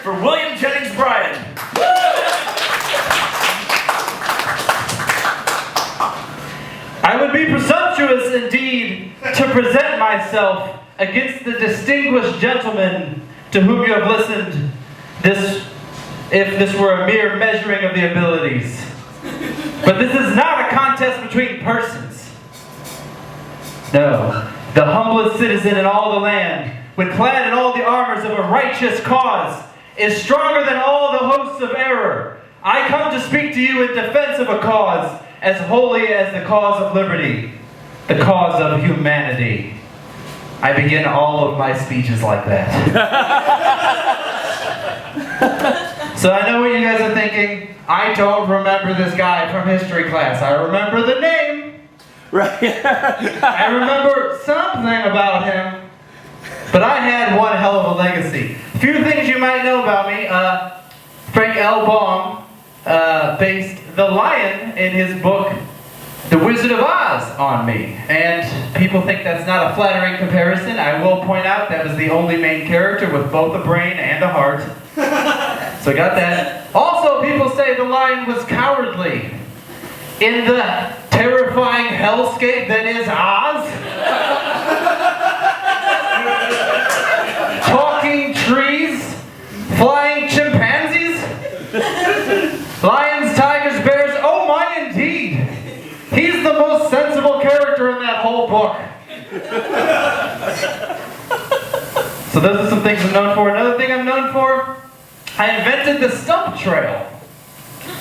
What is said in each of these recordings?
for William Jennings Bryan. I would be presumptuous indeed to present myself against the distinguished gentleman to whom you have listened, if this were a mere measuring of the abilities. But this is not a contest between persons. No, the humblest citizen in all the land, when clad in all the armors of a righteous cause, is stronger than all the hosts of error. I come to speak to you in defense of a cause as holy as the cause of liberty, the cause of humanity. I begin all of my speeches like that. So I know what you guys are thinking. I don't remember this guy from history class. I remember the name. Right. I remember something about him. But I had one hell of a legacy. A few things you might know about me. Frank L. Baum based The Lion in his book, The Wizard of Oz, on me. And people think that's not a flattering comparison. I will point out that was the only main character with both a brain and a heart. So I got that. Also, people say the lion was cowardly. In the terrifying hellscape that is Oz. Talking trees, flying chimpanzees, lions, tigers, bears, oh my indeed. He's the most sensible character in that whole book. So those are some things I'm known for. Another thing I'm known for, I invented the stump trail,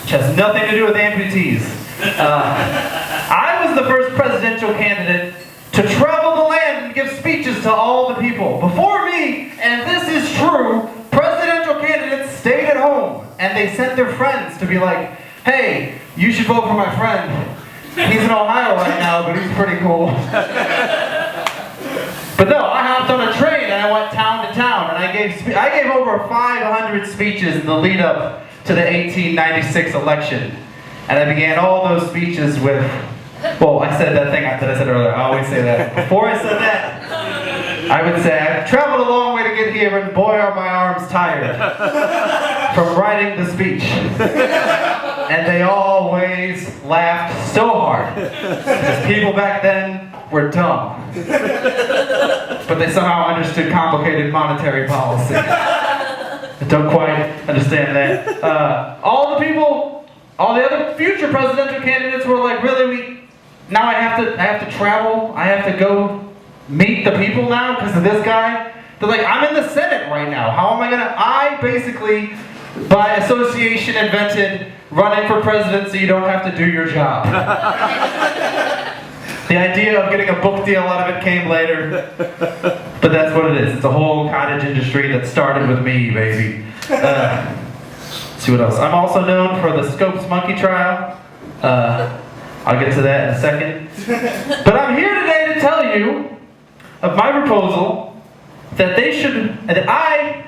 which has nothing to do with amputees. I was the first presidential candidate to travel the land and give speeches to all the people. Before me, and this is true, presidential candidates stayed at home and they sent their friends to be like, hey, you should vote for my friend. He's in Ohio right now, but he's pretty cool. But no, I hopped on a train and I went town to town and I gave over 500 speeches in the lead up to the 1896 election. And I began all those speeches with, well, I said that thing that I said earlier. I always say that. Before I said that, I would say, I've traveled a long way to get here, and boy, are my arms tired from writing the speech. And they always laughed so hard, because people back then were dumb. But they somehow understood complicated monetary policy. I don't quite understand that. All the other future presidential candidates were like, really, now I have to travel, I have to go meet the people now because of this guy? They're like, I'm in the Senate right now, how am I gonna, I basically, by association, invented running for president so you don't have to do your job. The idea of getting a book deal out of it came later, but that's what it is. It's a whole cottage industry that started with me, baby. Let's see what else. I'm also known for the Scopes Monkey Trial. I'll get to that in a second. But I'm here today to tell you of my proposal that I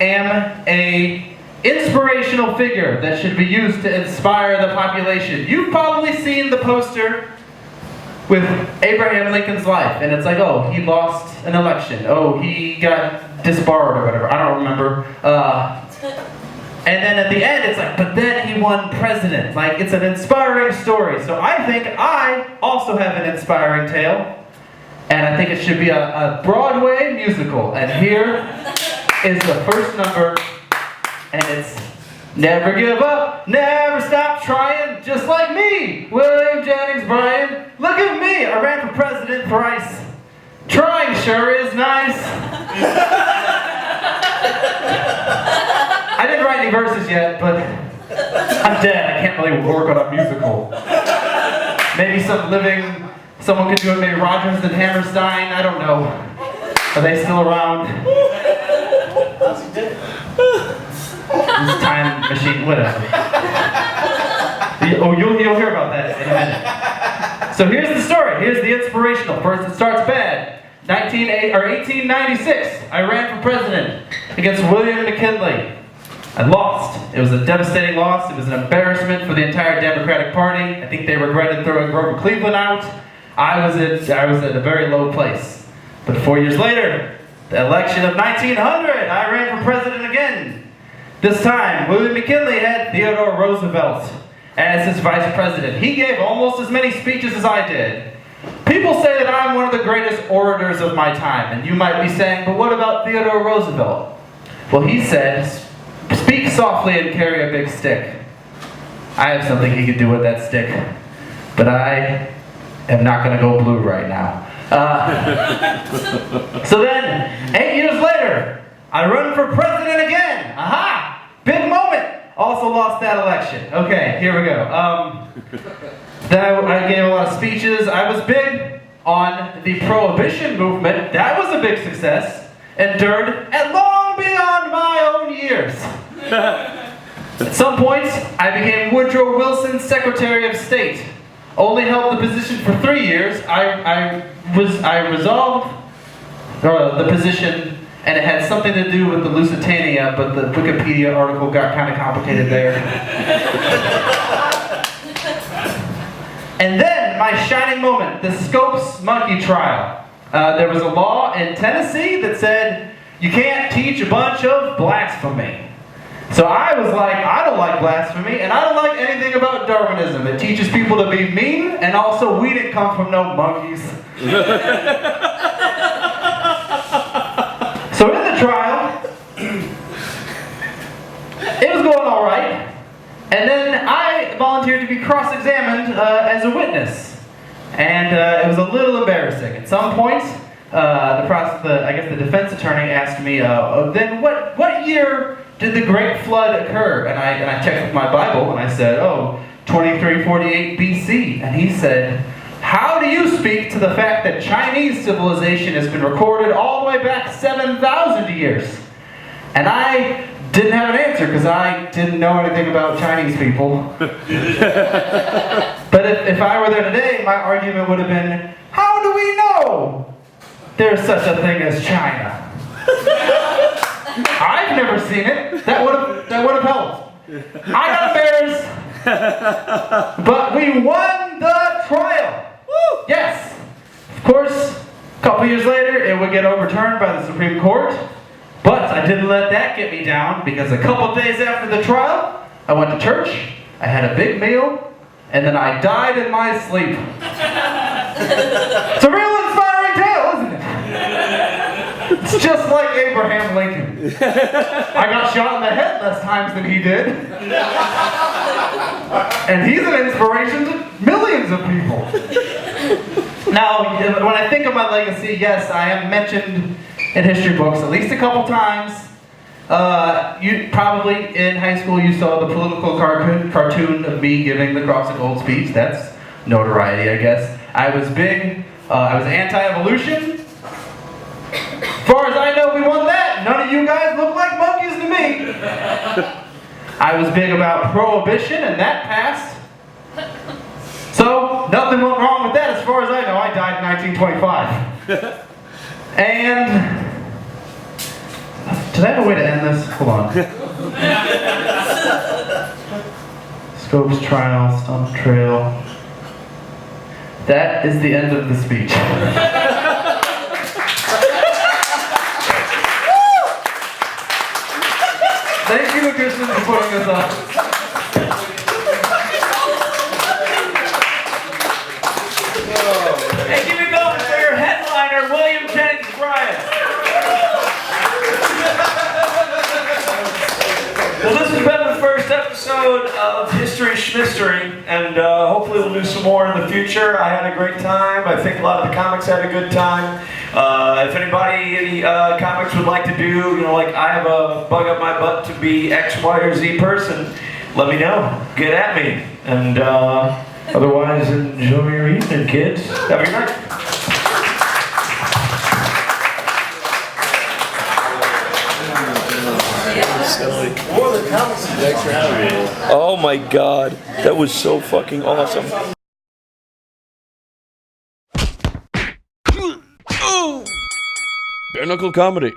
am a inspirational figure that should be used to inspire the population. You've probably seen the poster with Abraham Lincoln's life, and it's like, oh, he lost an election. Oh, he got disbarred or whatever. I don't remember. And then at the end, it's like, but then he won president. Like, it's an inspiring story. So I think I also have an inspiring tale. And I think it should be a Broadway musical. And here is the first number. And it's, never give up, never stop trying, just like me, William Jennings Bryan. Look at me, I ran for president thrice. Trying sure is nice. I didn't write any verses yet, but I'm dead. I can't really work on a musical. Maybe someone could do it, maybe Rodgers and Hammerstein, I don't know. Are they still around? This time machine, whatever. Oh, you'll hear about that in a minute. So here's the story. Here's the inspirational. First, it starts bad. 1896, I ran for president against William McKinley. I lost. It was a devastating loss. It was an embarrassment for the entire Democratic Party. I think they regretted throwing Grover Cleveland out. I was at a very low place. But 4 years later, the election of 1900, I ran for president again. This time, William McKinley had Theodore Roosevelt as his vice president. He gave almost as many speeches as I did. People say that I'm one of the greatest orators of my time, and you might be saying, but what about Theodore Roosevelt? Well, he said, speak softly and carry a big stick. I have something he could do with that stick, but I am not going to go blue right now. So then, 8 years later, I run for president again. Aha! Big moment. Also lost that election. Okay, here we go. Then I gave a lot of speeches. I was big on the Prohibition movement. That was a big success. Endured and long beyond my own years. At some points, I became Woodrow Wilson's Secretary of State. Only held the position for 3 years. I resolved the position, and it had something to do with the Lusitania, but the Wikipedia article got kind of complicated there. And then, my shining moment, the Scopes monkey trial. There was a law in Tennessee that said, you can't teach a bunch of blasphemy. So I was like, I don't like blasphemy, and I don't like anything about Darwinism. It teaches people to be mean, and also we didn't come from no monkeys. So in the trial, it was going all right, and then I volunteered to be cross-examined as a witness, and it was a little embarrassing. At some point, I guess the defense attorney asked me, then what year did the Great Flood occur? And I checked with my Bible, and I said, 2348 BC. And he said, how do you speak to the fact that Chinese civilization has been recorded all the way back 7,000 years? And I didn't have an answer, because I didn't know anything about Chinese people. But if I were there today, my argument would have been, how do we know there's such a thing as China? I've never seen it. That would have helped. I got embarrassed, but we won the trial. Woo! Yes. Of course, a couple years later, it would get overturned by the Supreme Court, but I didn't let that get me down, because a couple days after the trial, I went to church, I had a big meal, and then I died in my sleep. It's a real inspiring tale, isn't it? It's just like Abraham Lincoln. I got shot in the head less times than he did. And he's an inspiration to millions of people. Now, when I think of my legacy, yes, I am mentioned in history books at least a couple times. You probably, in high school, you saw the political cartoon of me giving the Cross of Gold speech. That's notoriety, I guess. I was big. I was anti-evolution. As far as I know, we won that. None of you guys look like monkeys to me. I was big about prohibition, and that passed. So, nothing went wrong with that as far as I know. I died in 1925. And... did I have a way to end this? Hold on. Scopes trial, stump trail. That is the end of the speech. Thank you, Christian, for putting this up. Hey, give me a moment for your headliner, William Jennings, Bryan. Well, this has been the first episode of History Shmistory, and hopefully we'll do some more in the future. I had a great time. I think a lot of the comics had a good time. If any comics would like to do, like I have a bug up my butt to be X, Y, or Z person, let me know. Get at me. And otherwise, enjoy your evening, kids. Have a good night. Oh my god, that was so fucking awesome. Bare Knuckle Comedy.